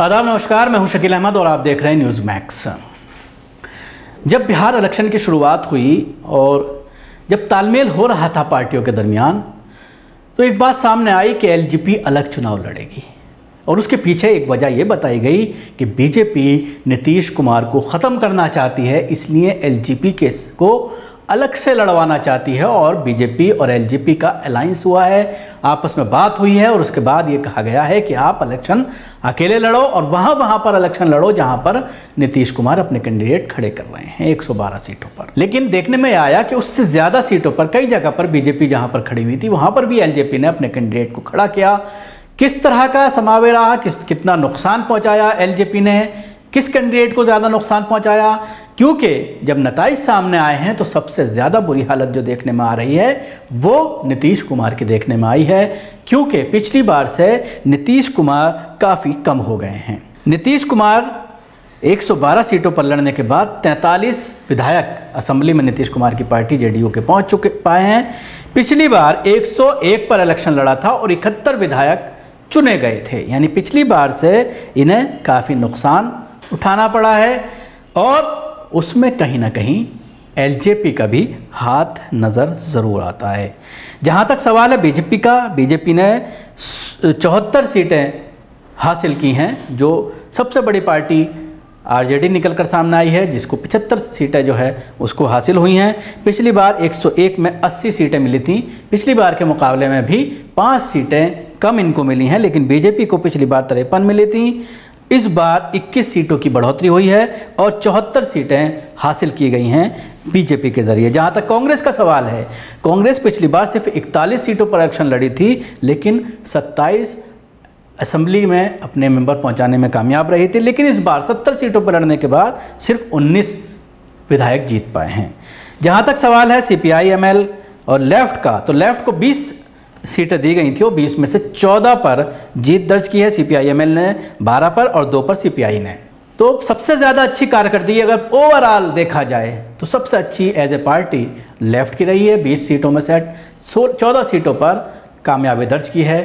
आदाब, नमस्कार। मैं हूं शकील अहमद और आप देख रहे हैं न्यूज़ मैक्स। जब बिहार इलेक्शन की शुरुआत हुई और जब तालमेल हो रहा था पार्टियों के दरमियान, तो एक बात सामने आई कि एलजेपी अलग चुनाव लड़ेगी और उसके पीछे एक वजह यह बताई गई कि बीजेपी नीतीश कुमार को ख़त्म करना चाहती है, इसलिए एलजेपी को अलग से लड़वाना चाहती है और बीजेपी और एलजेपी का अलायंस हुआ है, आपस में बात हुई है और उसके बाद ये कहा गया है कि आप इलेक्शन अकेले लड़ो और वहाँ पर इलेक्शन लड़ो जहाँ पर नीतीश कुमार अपने कैंडिडेट खड़े कर रहे हैं 112 सीटों पर। लेकिन देखने में आया कि उससे ज़्यादा सीटों पर कई जगह पर बीजेपी जहाँ पर खड़ी हुई थी वहाँ पर भी एलजेपी ने अपने कैंडिडेट को खड़ा किया। किस तरह का समावे रहा, कितना नुकसान पहुँचाया एलजेपी ने, किस कैंडिडेट को ज़्यादा नुकसान पहुंचाया, क्योंकि जब नताइज सामने आए हैं तो सबसे ज़्यादा बुरी हालत जो देखने में आ रही है वो नीतीश कुमार की देखने में आई है, क्योंकि पिछली बार से नीतीश कुमार काफ़ी कम हो गए हैं। नीतीश कुमार 112 सीटों पर लड़ने के बाद 43 विधायक असेंबली में नीतीश कुमार की पार्टी जेडीयू के पहुँच पाए हैं। पिछली बार 101 पर इलेक्शन लड़ा था और 71 विधायक चुने गए थे, यानी पिछली बार से इन्हें काफ़ी नुकसान उठाना पड़ा है और उसमें कहीं ना कहीं एलजेपी का भी हाथ नज़र ज़रूर आता है। जहाँ तक सवाल है बीजेपी का, बीजेपी ने 74 सीटें हासिल की हैं, जो सबसे बड़ी पार्टी आरजेडी निकल कर सामने आई है, जिसको 75 सीटें जो है उसको हासिल हुई हैं। पिछली बार 101 में 80 सीटें मिली थीं, पिछली बार के मुकाबले में भी 5 सीटें कम इनको मिली हैं, लेकिन बीजेपी को पिछली बार 53 मिली थी। इस बार 21 सीटों की बढ़ोतरी हुई है और 74 सीटें हासिल की गई हैं बीजेपी के ज़रिए। जहां तक कांग्रेस का सवाल है, कांग्रेस पिछली बार सिर्फ 41 सीटों पर इलेक्शन लड़ी थी, लेकिन 27 असेंबली में अपने मेंबर पहुंचाने में कामयाब रही थी, लेकिन इस बार 70 सीटों पर लड़ने के बाद सिर्फ 19 विधायक जीत पाए हैं। जहाँ तक सवाल है CPI-ML और लेफ़्ट का, तो लेफ़्ट को 20 सीटें दी गई थी और 20 में से 14 पर जीत दर्ज की है CPI-ML ने, 12 पर और 2 पर CPI ने। तो सबसे ज़्यादा अच्छी कारकर्दगी अगर ओवरऑल देखा जाए तो सबसे अच्छी एज ए पार्टी लेफ़्ट की रही है, 20 सीटों में से 14 सीटों पर कामयाबी दर्ज की है।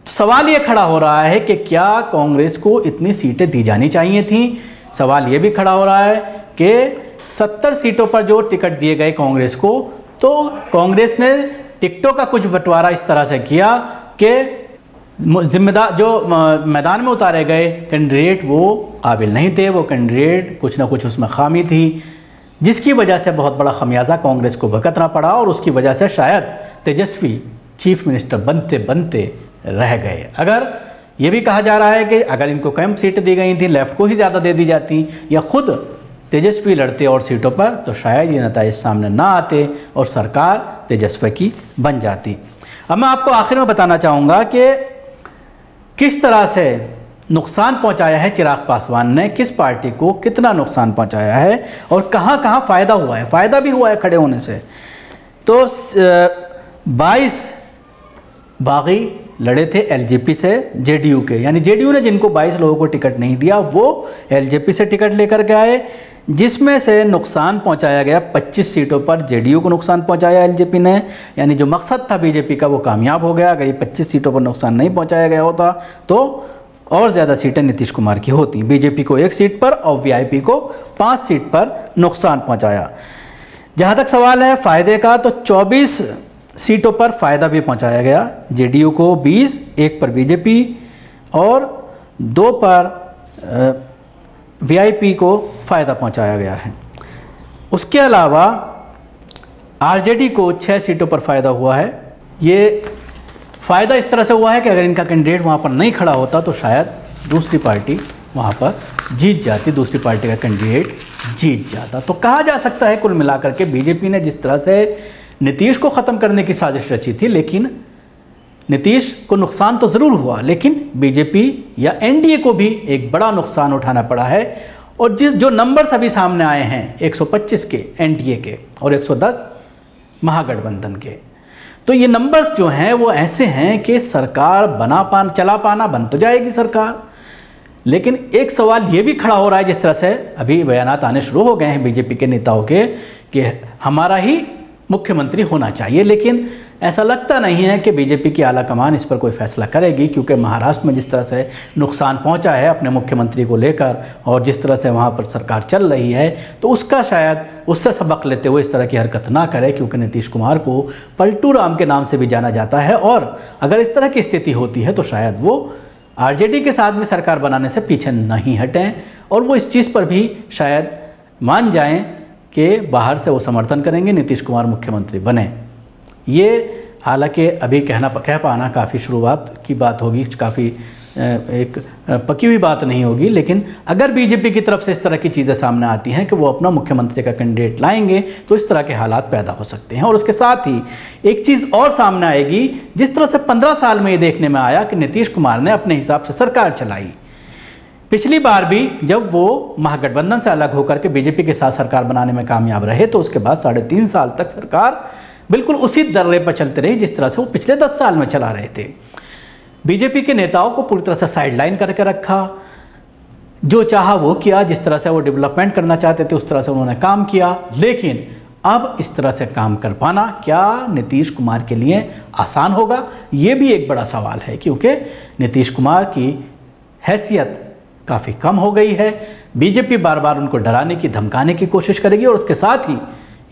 तो सवाल ये खड़ा हो रहा है कि क्या कांग्रेस को इतनी सीटें दी जानी चाहिए थी। सवाल ये भी खड़ा हो रहा है कि 70 सीटों पर जो टिकट दिए गए कांग्रेस को, तो कांग्रेस ने टिकटों का कुछ बंटवारा इस तरह से किया कि जिम्मेदार जो मैदान में उतारे गए कैंडिडेट वो काबिल नहीं थे, वो कैंडिडेट कुछ ना कुछ उसमें खामी थी, जिसकी वजह से बहुत बड़ा खमियाजा कांग्रेस को भुगतना पड़ा और उसकी वजह से शायद तेजस्वी चीफ मिनिस्टर बनते बनते रह गए। अगर ये भी कहा जा रहा है कि अगर इनको कम सीटें दी गई थी, लेफ्ट को ही ज़्यादा दे दी जाती या खुद तेजस्वी लड़ते और सीटों पर, तो शायद ये नतीजे सामने ना आते और सरकार तेजस्वी की बन जाती। अब मैं आपको आखिर में बताना चाहूँगा कि किस तरह से नुकसान पहुँचाया है चिराग पासवान ने, किस पार्टी को कितना नुकसान पहुँचाया है और कहाँ कहाँ फ़ायदा हुआ है। फ़ायदा भी हुआ है खड़े होने से। तो 22 बागी लड़े थे एलजेपी से जेडीयू के, यानी जेडीयू ने जिनको 22 लोगों को टिकट नहीं दिया वो एलजेपी से टिकट लेकर के आए, जिसमें से नुकसान पहुंचाया गया 25 सीटों पर जेडीयू को नुकसान पहुंचाया एलजेपी ने, यानी जो मकसद था बीजेपी का वो कामयाब हो गया। अगर ये 25 सीटों पर नुकसान नहीं पहुंचाया गया होता तो और ज़्यादा सीटें नीतीश कुमार की होती। बीजेपी को 1 सीट पर और वीआईपी को 5 सीट पर नुकसान पहुँचाया। जहाँ तक सवाल है फ़ायदे का, तो 24 सीटों पर फ़ायदा भी पहुंचाया गया, जेडीयू को 20, 1 पर बीजेपी और 2 पर वीआईपी को फ़ायदा पहुंचाया गया है। उसके अलावा आरजेडी को 6 सीटों पर फ़ायदा हुआ है। ये फ़ायदा इस तरह से हुआ है कि अगर इनका कैंडिडेट वहाँ पर नहीं खड़ा होता तो शायद दूसरी पार्टी वहाँ पर जीत जाती, दूसरी पार्टी का कैंडिडेट जीत जाता। तो कहा जा सकता है कुल मिलाकर के बीजेपी ने जिस तरह से नीतीश को ख़त्म करने की साजिश रची थी, लेकिन नीतीश को नुकसान तो ज़रूर हुआ, लेकिन बीजेपी या एनडीए को भी एक बड़ा नुकसान उठाना पड़ा है। और जो नंबर्स अभी सामने आए हैं 125 के एनडीए के और 110 महागठबंधन के, तो ये नंबर्स जो हैं वो ऐसे हैं कि सरकार चला पाना बन तो जाएगी सरकार, लेकिन एक सवाल ये भी खड़ा हो रहा है, जिस तरह से अभी बयानात आने शुरू हो गए हैं बीजेपी के नेताओं के, कि हमारा ही मुख्यमंत्री होना चाहिए। लेकिन ऐसा लगता नहीं है कि बीजेपी की आला कमान इस पर कोई फैसला करेगी, क्योंकि महाराष्ट्र में जिस तरह से नुकसान पहुंचा है अपने मुख्यमंत्री को लेकर और जिस तरह से वहां पर सरकार चल रही है, तो उसका शायद उससे सबक लेते हुए इस तरह की हरकत ना करे, क्योंकि नीतीश कुमार को पलटू राम के नाम से भी जाना जाता है। और अगर इस तरह की स्थिति होती है तो शायद वो आरजेडी के साथ भी सरकार बनाने से पीछे नहीं हटें और वो इस चीज़ पर भी शायद मान जाएं कि बाहर से वो समर्थन करेंगे, नीतीश कुमार मुख्यमंत्री बने। ये हालांकि अभी कह पाना काफ़ी शुरुआत की बात होगी, काफ़ी एक पकी हुई बात नहीं होगी। लेकिन अगर बीजेपी की तरफ से इस तरह की चीज़ें सामने आती हैं कि वो अपना मुख्यमंत्री का कैंडिडेट लाएंगे, तो इस तरह के हालात पैदा हो सकते हैं। और उसके साथ ही एक चीज़ और सामने आएगी, जिस तरह से 15 साल में ये देखने में आया कि नीतीश कुमार ने अपने हिसाब से सरकार चलाई। पिछली बार भी जब वो महागठबंधन से अलग होकर के बीजेपी के साथ सरकार बनाने में कामयाब रहे, तो उसके बाद 3.5 साल तक सरकार बिल्कुल उसी दर्रे पर चलती रही जिस तरह से वो पिछले 10 साल में चला रहे थे। बीजेपी के नेताओं को पूरी तरह से साइडलाइन करके रखा, जो चाहा वो किया, जिस तरह से वो डेवलपमेंट करना चाहते थे उस तरह से उन्होंने काम किया। लेकिन अब इस तरह से काम कर पाना क्या नीतीश कुमार के लिए आसान होगा? ये भी एक बड़ा सवाल है, क्योंकि नीतीश कुमार की हैसियत काफ़ी कम हो गई है। बीजेपी बार बार उनको डराने की, धमकाने की कोशिश करेगी और उसके साथ ही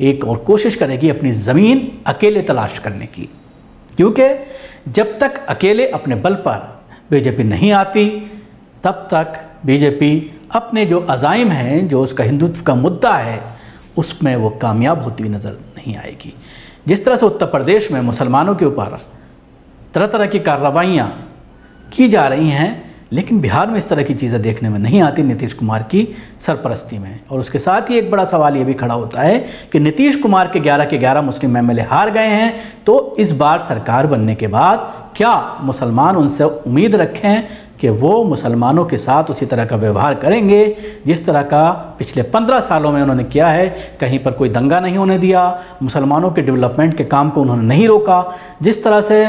एक और कोशिश करेगी अपनी ज़मीन अकेले तलाश करने की, क्योंकि जब तक अकेले अपने बल पर बीजेपी नहीं आती तब तक बीजेपी अपने जो अज़ाइम हैं, जो उसका हिंदुत्व का मुद्दा है, उसमें वो कामयाब होती हुई नज़र नहीं आएगी। जिस तरह से उत्तर प्रदेश में मुसलमानों के ऊपर तरह तरह की कार्रवाइयाँ की जा रही हैं, लेकिन बिहार में इस तरह की चीज़ें देखने में नहीं आती नीतीश कुमार की सरपरस्ती में। और उसके साथ ही एक बड़ा सवाल ये भी खड़ा होता है कि नीतीश कुमार के 11 मुस्लिम एमएलए हार गए हैं, तो इस बार सरकार बनने के बाद क्या मुसलमान उनसे उम्मीद रखें कि वो मुसलमानों के साथ उसी तरह का व्यवहार करेंगे जिस तरह का पिछले 15 सालों में उन्होंने किया है? कहीं पर कोई दंगा नहीं होने दिया, मुसलमानों के डेवलपमेंट के काम को उन्होंने नहीं रोका, जिस तरह से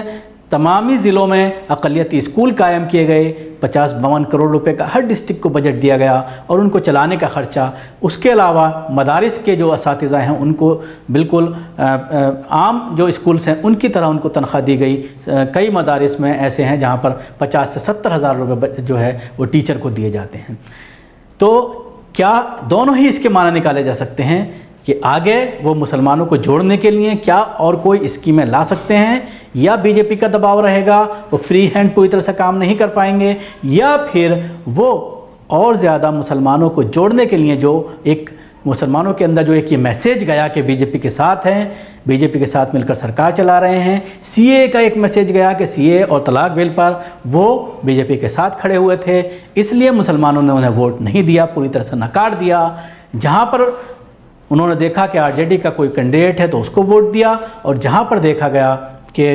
तमामी ज़िलों में अक़लियती स्कूल कायम किए गए, 52 करोड़ रुपए का हर डिस्ट्रिक्ट को बजट दिया गया और उनको चलाने का ख़र्चा, उसके अलावा मदारिस के जो असातिज़ा हैं उनको बिल्कुल आम जो स्कूल्स हैं उनकी तरह उनको तनख्वाह दी गई। कई मदारिस में ऐसे हैं जहाँ पर 50 से 70 हज़ार रुपये जो है वो टीचर को दिए जाते हैं। तो क्या दोनों ही इसके माना निकाले जा सकते हैं कि आगे वो मुसलमानों को जोड़ने के लिए क्या और कोई स्कीमें ला सकते हैं, या बीजेपी का दबाव रहेगा, वो फ्री हैंड पूरी तरह से काम नहीं कर पाएंगे, या फिर वो और ज़्यादा मुसलमानों को जोड़ने के लिए जो एक मुसलमानों के अंदर जो एक ये मैसेज गया कि बीजेपी के साथ हैं, बीजेपी के साथ मिलकर सरकार चला रहे हैं, सीए का एक मैसेज गया कि सीए और तलाक बिल पर वो बीजेपी के साथ खड़े हुए थे, इसलिए मुसलमानों ने उन्हें वोट नहीं दिया, पूरी तरह से नकार दिया। जहाँ पर उन्होंने देखा कि आरजेडी का कोई कैंडिडेट है तो उसको वोट दिया, और जहाँ पर देखा गया कि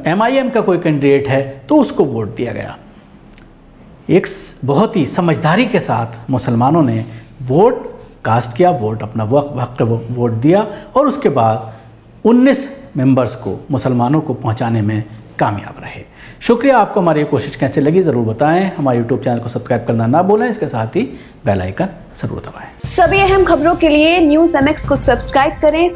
एमआईएम का कोई कैंडिडेट है तो उसको वोट दिया गया। एक बहुत ही समझदारी के साथ मुसलमानों ने वोट कास्ट किया, वोट अपना वक्त वोट दिया, और उसके बाद 19 मेंबर्स को मुसलमानों को पहुंचाने में कामयाब रहे। शुक्रिया। आपको हमारी ये कोशिश कैसे लगी ज़रूर बताएं। हमारे यूट्यूब चैनल को सब्सक्राइब करना ना भूलें, इसके साथ ही बेल आइकन ज़रूर दबाएं। सभी अहम खबरों के लिए न्यूज़ MX को सब्सक्राइब करें।